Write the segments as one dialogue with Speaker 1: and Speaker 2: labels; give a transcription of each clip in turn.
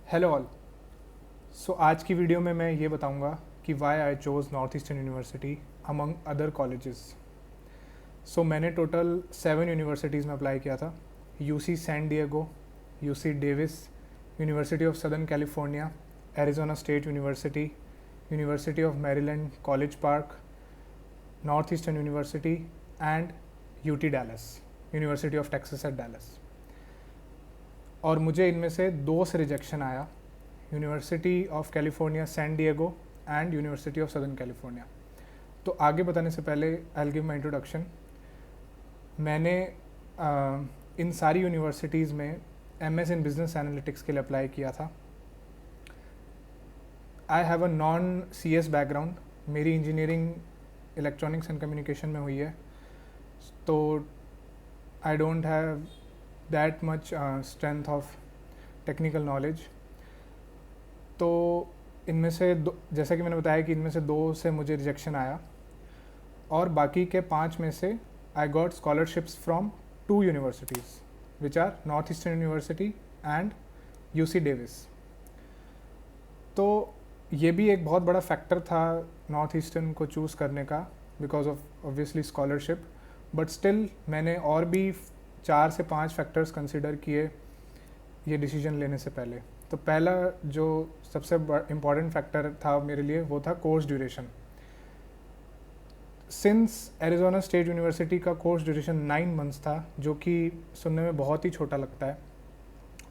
Speaker 1: Hello all. सो आज की video में मैं ये बताऊंगा कि why I chose north eastern University among other colleges. So मैंने टोटल 7 यूनिवर्सिटीज़ में अप्लाई किया था। UC San Diego, UC Davis, University of Southern California, Arizona State University, University of Maryland College Park, north eastern University and UT Dallas, University of Texas at Dallas. और मुझे इनमें से 2 से rejection आया, University of California San Diego and University of Southern California. तो आगे बताने से पहले I will give my introduction. मैंने इन सारी यूनिवर्सिटीज़ में एमएस इन बिजनेस एनालिटिक्स के लिए अप्लाई किया था। I have a non CS background. मेरी इंजीनियरिंग इलेक्ट्रॉनिक्स एंड कम्युनिकेशन में हुई है, तो I don't have that much strength of technical knowledge. तो इनमें से जैसा कि मैंने बताया कि इनमें से 2 से मुझे रिजेक्शन आया, और बाकी के 5 में से I got scholarships from 2 universities which are North eastern University and UC Davis. तो ये भी एक बहुत बड़ा फैक्टर था नॉर्थ ईस्टर्न को चूज़ करने का, because of obviously scholarship. But still मैंने और भी 4 से 5 फैक्टर्स कंसिडर किए ये डिसीजन लेने से पहले। तो पहला जो सबसे इम्पॉर्टेंट फैक्टर था मेरे लिए वो था course duration. Since Arizona State university का कोर्स ड्यूरेशन 9 मंथ्स था, जो कि सुनने में बहुत ही छोटा लगता है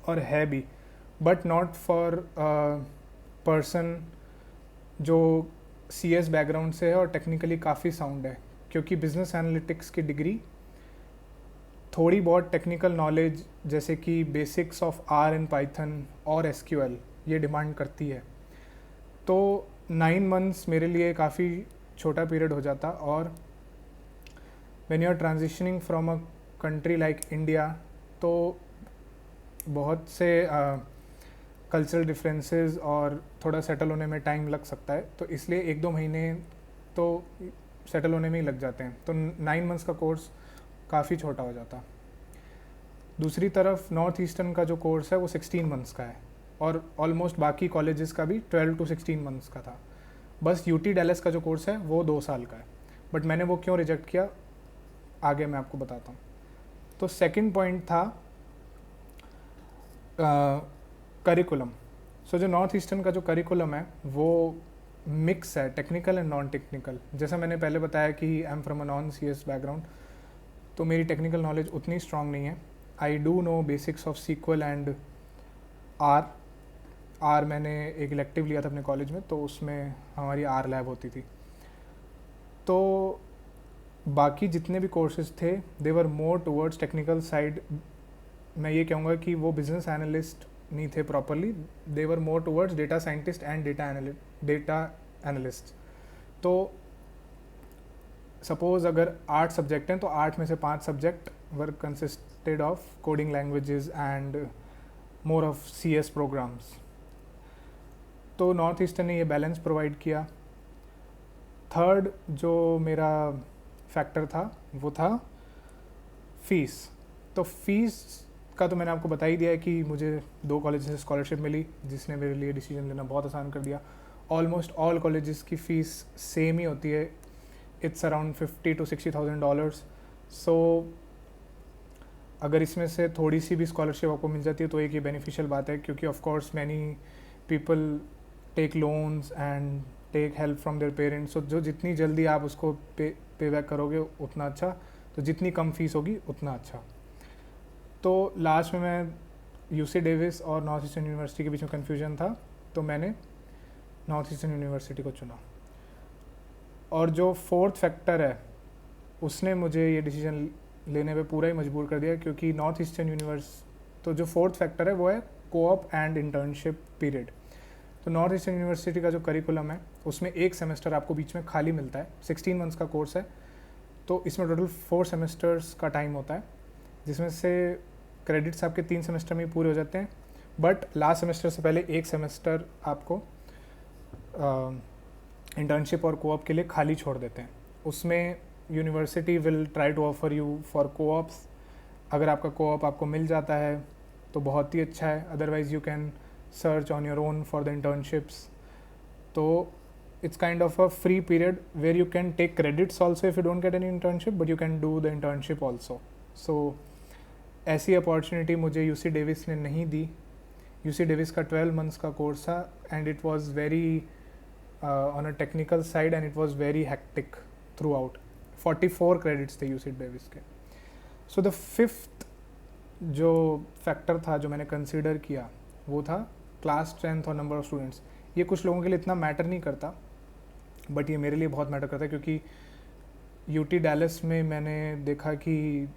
Speaker 1: और है भी, बट नॉट फॉर पर्सन जो सीएस बैकग्राउंड से है और टेक्निकली काफ़ी साउंड है, क्योंकि बिजनेस एनालिटिक्स की डिग्री थोड़ी बहुत टेक्निकल नॉलेज जैसे कि basics of R in Python और एसक्यूएल ये डिमांड करती है। तो 9 मंथ्स मेरे लिए काफ़ी छोटा पीरियड हो जाता। और when you are transitioning from a country like India, तो बहुत से कल्चरल डिफरेंसेस और थोड़ा सेटल होने में टाइम लग सकता है, तो इसलिए 1-2 महीने तो सेटल होने में ही लग जाते हैं। तो 9 मंथ्स का कोर्स काफ़ी छोटा हो जाता। दूसरी तरफ नॉर्थ ईस्टर्न का जो कोर्स है वो 16 मंथ्स का है, और ऑलमोस्ट बाकी कॉलेजेस का भी 12 to 16 मंथ्स का था। बस यूटी डैलस का जो कोर्स है वो 2 साल का है। बट मैंने वो क्यों रिजेक्ट किया आगे मैं आपको बताता हूँ। तो सेकंड पॉइंट था करिकुलम। सो जो नॉर्थ ईस्टर्न का जो करिकुलम है वो मिक्स है, टेक्निकल एंड नॉन टेक्निकल। जैसा मैंने पहले बताया कि I am from a non CS background, तो मेरी टेक्निकल नॉलेज उतनी स्ट्रांग नहीं है। I do know basics of SQL and R. R मैंने एक इलेक्टिव लिया था अपने कॉलेज में, तो उसमें हमारी आर लैब होती थी। तो बाकी जितने भी कोर्सेज थे they were more towards technical side. मैं ये कहूँगा कि वो बिजनेस एनालिस्ट नहीं थे properly, they were more towards data scientist and data analyst. तो सपोज अगर 8 सब्जेक्ट हैं तो 8 में से 5 subject were consisted of coding languages and more of CS programs. तो नॉर्थ ईस्टर्न ने ये बैलेंस प्रोवाइड किया। थर्ड जो मेरा फैक्टर था वो था फ़ीस। तो फीस का तो मैंने आपको बता ही दिया है कि मुझे 2 कॉलेज से स्कॉलरशिप मिली, जिसने मेरे लिए डिसीजन लेना बहुत आसान कर दिया। ऑलमोस्ट ऑल कॉलेजेस की फ़ीस सेम ही होती है, इट्स अराउंड $50,000 to $60,000। सो अगर इसमें से थोड़ी सी भी स्कॉलरशिप आपको मिल जाती है तो एक ये बेनिफिशियल बात है, क्योंकि of course many people take loans and take help from their parents. So जो जितनी जल्दी आप उसको पे बैक करोगे उतना अच्छा, तो जितनी कम फीस होगी उतना अच्छा। तो लास्ट में मैं यूसी डेविस और नॉर्थ ईस्टर्न यूनिवर्सिटी के बीच में कन्फ्यूजन था, तो मैंने नॉर्थ ईस्टर्न यूनिवर्सिटी को चुना। और जो फोर्थ फैक्टर है उसने मुझे ये डिसीजन लेने पे पूरा ही मजबूर कर दिया, क्योंकि नॉर्थ ईस्टर्न तो जो फोर्थ फैक्टर है वो है कोऑप एंड इंटर्नशिप पीरियड। तो नॉर्थ ईस्टर्न यूनिवर्सिटी का जो करिकुलम है उसमें 1 सेमेस्टर आपको बीच में खाली मिलता है। 16 मंथ्स का कोर्स है, तो इसमें टोटल 4 सेमेस्टर्स का टाइम होता है, जिसमें से क्रेडिट्स आपके 3 सेमेस्टर में ही पूरे हो जाते हैं। बट लास्ट सेमेस्टर से पहले 1 सेमेस्टर आपको इंटर्नशिप और कोऑप के लिए खाली छोड़ देते हैं। उसमें university will try to offer you for co-ops. अगर आपका कोऑप आपको मिल जाता है तो बहुत ही अच्छा है, otherwise you can search on your own for the internships. So it's kind of a free period where you can take credits also if you don't get any internship, but you can do the internship also. So ऐसी opportunity मुझे UC Davis ने नहीं दी. UC Davis का 12 months का course था and it was very on a technical side and it was very hectic through out. 44 credits थे UC Davis के. So the fifth जो फैक्टर था जो मैंने कंसिडर किया वो था क्लास स्ट्रेंथ और नंबर ऑफ स्टूडेंट्स. ये कुछ लोगों के लिए इतना मैटर नहीं करता, बट ये मेरे लिए बहुत मैटर करता है क्योंकि यूटी डैलस में मैंने देखा कि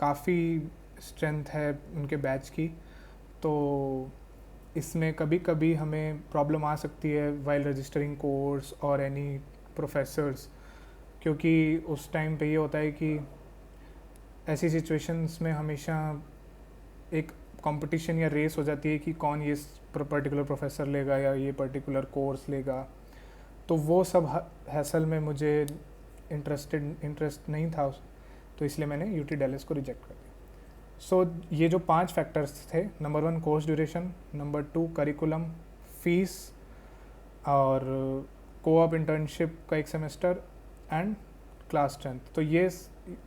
Speaker 1: काफ़ी स्ट्रेंथ है उनके बैच की. तो इसमें कभी कभी हमें प्रॉब्लम आ सकती है वाइल रजिस्टरिंग कोर्स और एनी प्रोफेसर्स, क्योंकि उस टाइम पे ये होता है कि ऐसी सिचुएशंस में हमेशा एक कंपटीशन या रेस हो जाती है कि कौन ये पर्टिकुलर प्रोफेसर लेगा या ये पर्टिकुलर कोर्स लेगा. तो वो सब हैसल में मुझे इंटरेस्ट नहीं था तो इसलिए मैंने यूटी डैलस को रिजेक्ट कर दिया. सो ये जो 5 फैक्टर्स थे, number 1 course duration, number 2 curriculum, fees और कोऑप इंटर्नशिप का 1 सेमेस्टर एंड क्लास स्ट्रेंथ. तो ये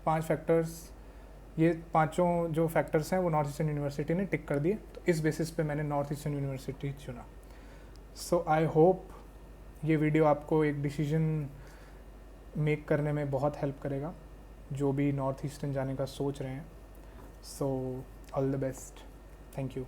Speaker 1: 5 फैक्टर्स, ये पांचों जो फैक्टर्स हैं वो नॉर्थ ईस्टर्न यूनिवर्सिटी ने टिक कर दिए. तो इस बेसिस पे मैंने नॉर्थ ईस्टर्न यूनिवर्सिटी चुना. सो आई होप ये वीडियो आपको एक डिसीजन मेक करने में बहुत हेल्प करेगा जो भी नॉर्थ ईस्टर्न जाने का सोच रहे हैं. So all the best. Thank you.